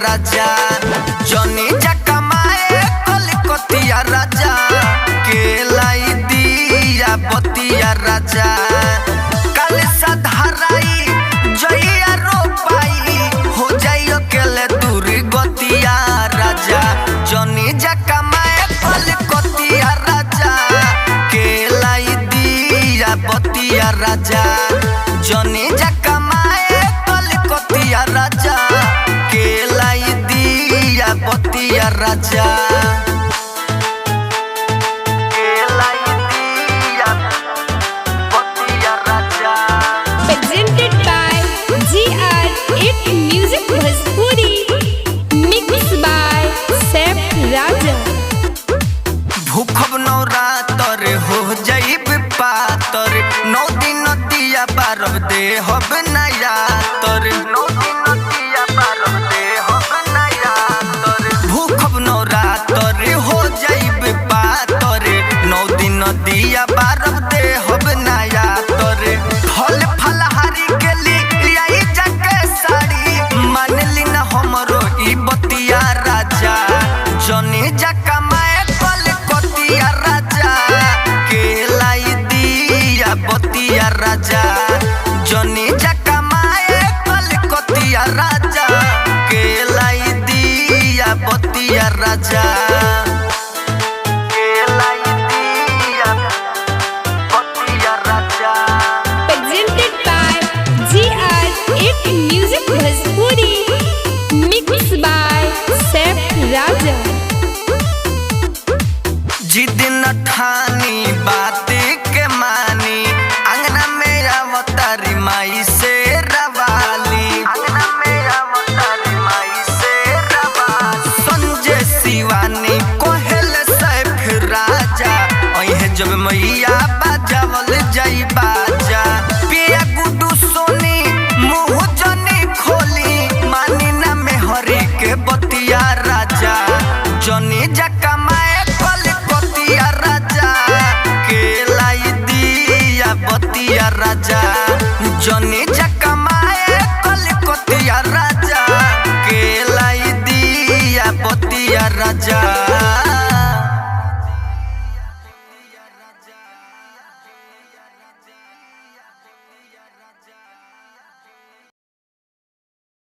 राजा जनी जा कमाए कलकतिया राजा के लाई दिया बतिया राजा कल सधाराई जइया रोपाई हो जाइयो केले दूरी गतिया राजा जनी जा कमाए कलकतिया राजा के लाई दिया बतिया राजा जनी जा कमाए कलकतिया राजा के लाई दिया बतिया राजा Presented by GR8 Music Bhojpuri, mixed by Saif Raja। भूखब नवरातर हो जाइब पातर 9 दिन दिया बारब दे हब नया तर 9 दिन दिया बारब दे हब नया तर भूखब नवरातर हो जाइब पातर 9 दिन दिया बारब दे हब नया तर फल फलहारी के लिए जाके साड़ी मान ली ना हमरो ई बतिया राजा जनी जा कमाए कलकतिया राजा के लाई दिया बतिया राजा जनी जा कमाए कलकतिया राजा के लाई दिया बतिया राजा के लाई दिया बतिया राजा Presented by GR8 Music Bhojpuri, mixed by Saif Raja। जिद न ठानी बात के मानी अंगना में अवतारी माई से रवाली अंगना में अवतारी माई से रवाली संजय शिवानी कोहल सैफ राजा ओहे जब मैया बाजावल जाई बाजा पिया गुड्डू सोनी मुँह जनी खोली मानी ना में हरी के बतिया राजा जनी जा कमाए कलकतिया राजा के लाई दिया बतिया राजा जनी जा कमाए कलकतिया राजा के लाई दिया बतिया राजा।